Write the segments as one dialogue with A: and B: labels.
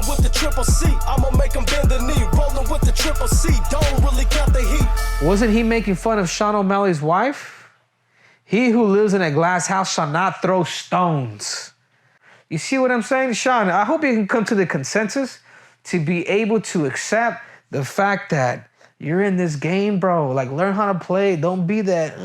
A: Rolling with the triple C, I'ma make him bend the knee. Rolling with the triple C, don't really count the heat.
B: Wasn't he making fun of Sean O'Malley's wife? He who lives in a glass house shall not throw stones. You see what I'm saying, Sean? I hope you can come to the consensus to be able to accept the fact that you're in this game, bro. Like, learn how to play. Don't be that.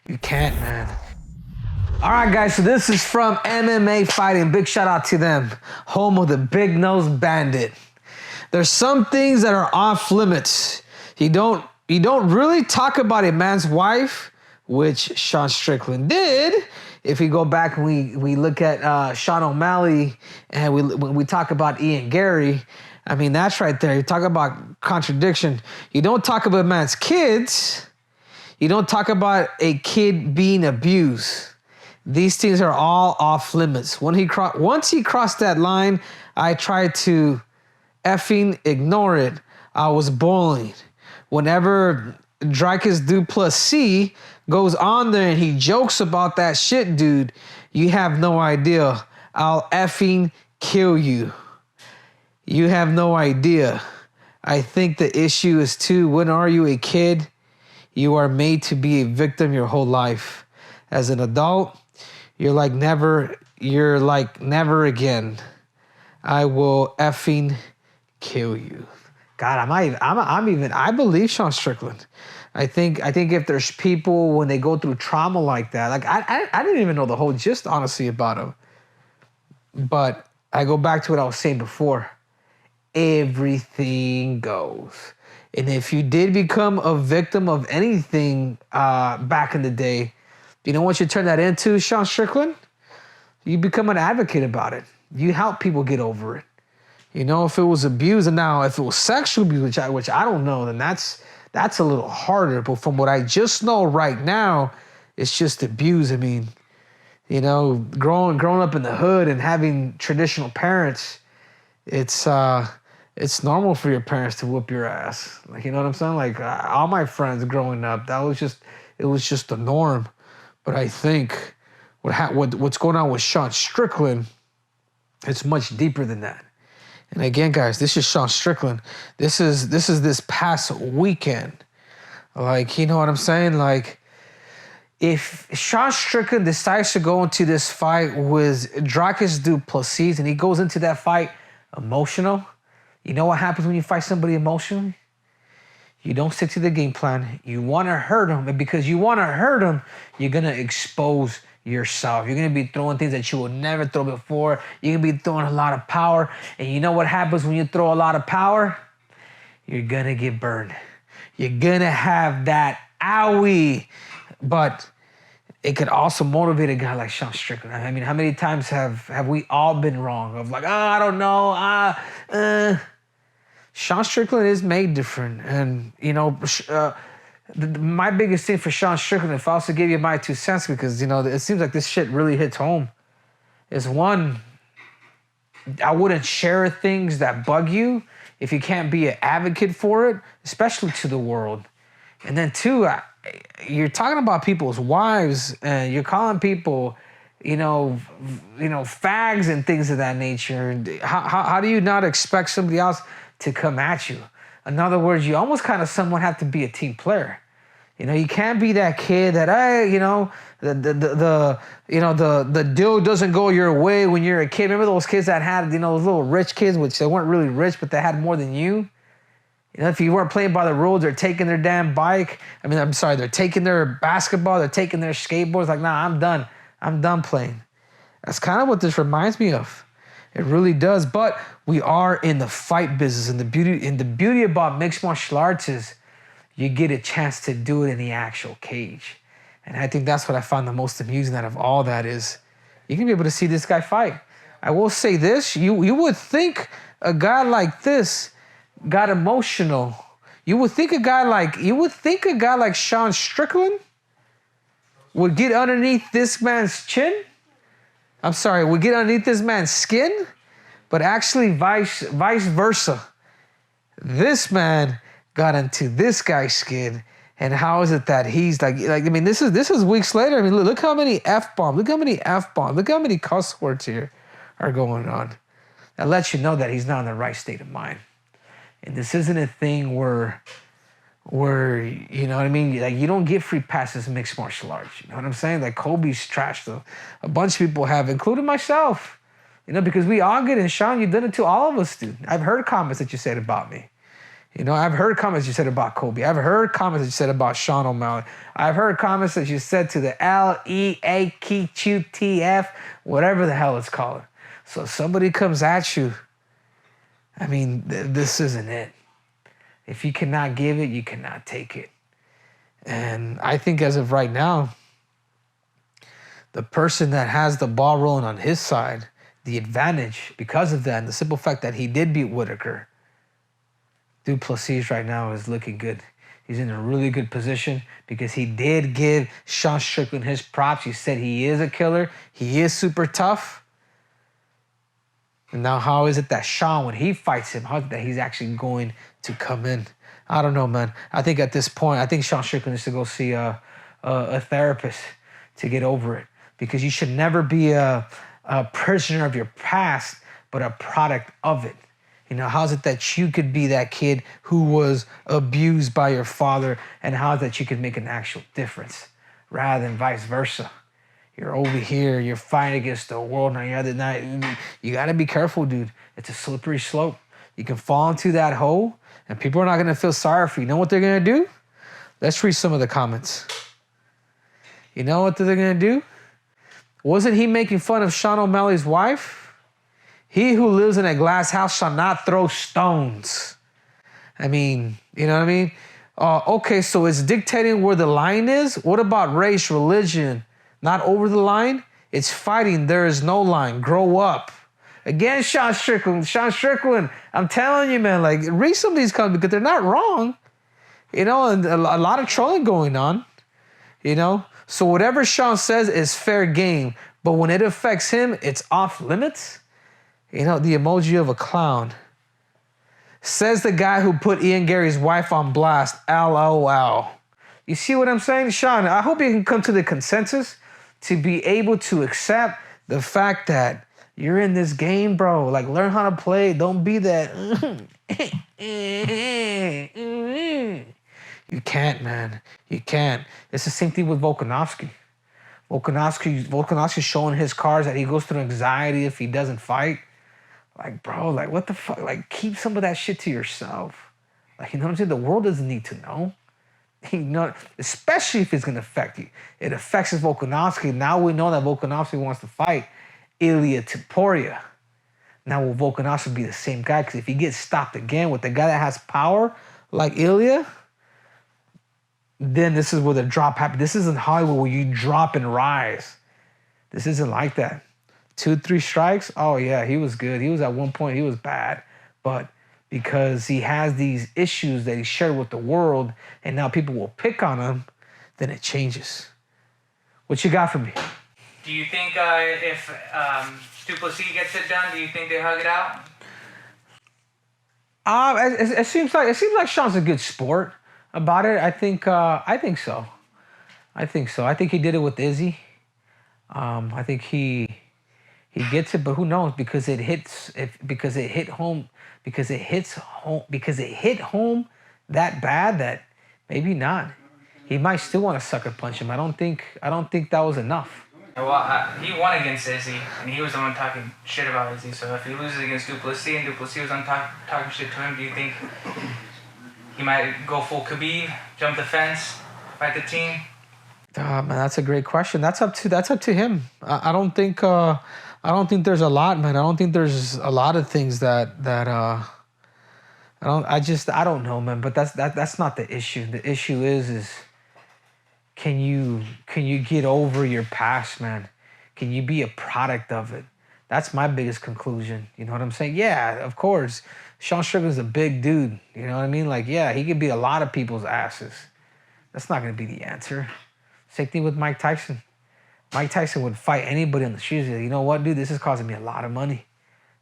B: You can't, man. All right, guys, so this is from MMA Fighting. Big shout out to them. Home of the Big Nose Bandit. There's some things that are off limits. You don't really talk about a man's wife, which Sean Strickland did. If we go back and we look at Sean O'Malley and when we talk about Ian Gary, I mean, that's right there. You talk about contradiction. You don't talk about a man's kids. You don't talk about a kid being abused. These things are all off limits. Once he crossed that line, I tried to effing ignore it. I was boiling. Whenever Dricus Du Plessis goes on there and he jokes about that shit, dude, you have no idea. I'll effing kill you. You have no idea. I think the issue is too, when are you a kid? You are made to be a victim your whole life. As an adult, you're like never again. I will effing kill you. God, I believe Sean Strickland. I think if there's people when they go through trauma like that, like I didn't even know the whole gist, honestly, about him. But I go back to what I was saying before. Everything goes. And if you did become a victim of anything back in the day, you know what you turn that into, Sean Strickland? You become an advocate about it. You help people get over it. You know, if it was abuse, and now if it was sexual abuse, which I don't know, then that's a little harder. But from what I just know right now, it's just abuse. I mean, you know, growing up in the hood and having traditional parents, it's normal for your parents to whoop your ass. Like, you know what I'm saying? Like all my friends growing up, it was just the norm. But I think what's going on with Sean Strickland, it's much deeper than that. And again, guys, this is Sean Strickland. This is this past weekend. Like, you know what I'm saying? Like, if Sean Strickland decides to go into this fight with Dricus Du Plessis and he goes into that fight emotional, you know what happens when you fight somebody emotionally? You don't stick to the game plan. You want to hurt him. And because you want to hurt him, you're going to expose yourself. You're going to be throwing things that you will never throw before. You're going to be throwing a lot of power. And you know what happens when you throw a lot of power? You're going to get burned. You're going to have that owie. But it could also motivate a guy like Sean Strickland. I mean, how many times have we all been wrong? Of like, I don't know. Sean Strickland is made different. And, you know, my biggest thing for Sean Strickland, if I was to give you my 2 cents, because, you know, it seems like this shit really hits home, is one, I wouldn't share things that bug you if you can't be an advocate for it, especially to the world. And then two, you're talking about people's wives and you're calling people, you know, fags and things of that nature. How do you not expect somebody else to come at you? In other words, you almost kind of somewhat have to be a team player. You know, you can't be that kid that, hey, you know, the deal doesn't go your way when you're a kid. Remember those kids that had, you know, those little rich kids, which they weren't really rich, but they had more than you? You know, if you weren't playing by the rules, they're taking their damn bike. I mean, I'm sorry, they're taking their basketball, they're taking their skateboards. Like, nah, I'm done. I'm done playing. That's kind of what this reminds me of. It really does. But we are in the fight business, and the beauty about mixed martial arts is you get a chance to do it in the actual cage. And I think that's what I found the most amusing out of all that is you can be able to see this guy fight. I will say this, you would think a guy like this got emotional. You would think a guy like Sean Strickland would get underneath this man's chin. I'm sorry, would get underneath this man's skin, but actually vice versa. This man got into this guy's skin And how is it that he's like I mean, this is weeks later. I mean, look how many F-bombs, look how many cuss words here are going on. That lets you know that he's not in the right state of mind. And this isn't a thing where you know what I mean? Like, you don't get free passes in mixed martial arts. You know what I'm saying? Like, Kobe's trashed though. A bunch of people have, including myself. You know, because we all get in. Sean, you've done it to all of us, dude. I've heard comments that you said about me. You know, I've heard comments you said about Kobe. I've heard comments that you said about Sean O'Malley. I've heard comments that you said to the LEAQTF, whatever the hell it's called. So if somebody comes at you, I mean, this isn't it. If you cannot give it, you cannot take it. And I think as of right now, the person that has the ball rolling on his side, the advantage because of that, and the simple fact that he did beat Whitaker, Du Plessis right now is looking good. He's in a really good position because he did give Sean Strickland his props. He said he is a killer. He is super tough. And now how is it that Sean, when he fights him, how is it that he's actually going to come in? I don't know, man. I think at this point, I think Sean Strickland needs to go see a therapist to get over it. Because you should never be a prisoner of your past, but a product of it. You know, how's it that you could be that kid who was abused by your father, and how is it that you could make an actual difference rather than vice versa? You're over here, you're fighting against the world, now you're other night. You gotta be careful, dude. It's a slippery slope. You can fall into that hole, and people are not gonna feel sorry for you. You know what they're gonna do? Let's read some of the comments. You know what they're gonna do? Wasn't he making fun of Sean O'Malley's wife? He who lives in a glass house shall not throw stones. I mean, you know what I mean? Okay, so it's dictating where the line is. What about race, religion? Not over the line? It's fighting. There is no line. Grow up. Again, Sean Strickland. Sean Strickland, I'm telling you, man, like, read some of these comments because they're not wrong. You know, and a lot of trolling going on. You know? So whatever Sean says is fair game. But when it affects him, it's off limits. You know, the emoji of a clown. Says the guy who put Ian Gary's wife on blast. LOL. You see what I'm saying, Sean? I hope you can come to the consensus to be able to accept the fact that you're in this game, bro. Like, learn how to play. Don't be that. You can't, man. You can't. It's the same thing with Volkanovski. Volkanovski's showing his cards that he goes through anxiety if he doesn't fight. Like, bro, like, what the fuck? Like, keep some of that shit to yourself. Like, you know what I'm saying? The world doesn't need to know. You know, especially if it's going to affect you. It affects his Volkanovski. Now we know that Volkanovski wants to fight Ilia Topuria. Now will Volkanovski be the same guy? Because if he gets stopped again with the guy that has power like Ilia, then this is where the drop happens. This isn't Hollywood where you drop and rise. This isn't like that. 2-3 strikes, oh yeah, he was good. He was at one point, he was bad. But because he has these issues that he shared with the world and now people will pick on him, then it changes. What you got for me?
C: Do you think if Du Plessis gets it done, do you think they hug it out?
B: It seems like Sean's a good sport about it. I think so. I think he did it with Izzy. I think he gets it, but who knows? Because it hit home that bad that maybe not. He might still want to sucker punch him. I don't think that was enough.
C: Well, he won against Izzy, and he was the one talking shit about Izzy. So if he loses against Du Plessis and Du Plessis was on talking shit to him, do you think he might go full Khabib, jump the fence, fight the team?
B: Man, that's a great question. That's up to him. I don't think there's a lot, man. I don't think there's a lot of things that I don't know, man. But that's not the issue. The issue is can you get over your past, man? Can you be a product of it? That's my biggest conclusion. You know what I'm saying? Yeah, of course. Sean Strickland's a big dude. You know what I mean? Like, yeah, he could beat a lot of people's asses. That's not going to be the answer. Same thing with Mike Tyson. Mike Tyson would fight anybody on the streets. You know what, dude? This is costing me a lot of money.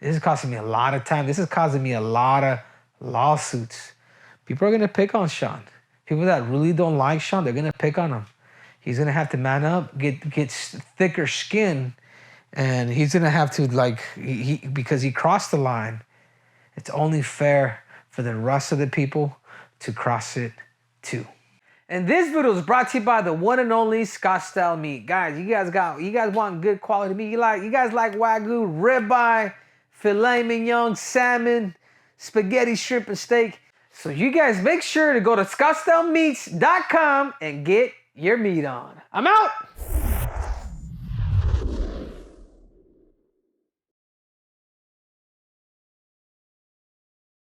B: This is costing me a lot of time. This is causing me a lot of lawsuits. People are going to pick on Sean. People that really don't like Sean, they're gonna pick on him. He's gonna have to man up, get thicker skin, and he's gonna have to because he crossed the line. It's only fair for the rest of the people to cross it too. And this video is brought to you by the one and only Scottsdale Meat. Guys, you guys want good quality meat. You guys like Wagyu, ribeye, filet mignon, salmon, spaghetti, shrimp, and steak. So you guys make sure to go to ScottsdaleMeats.com and get your meat on. I'm out.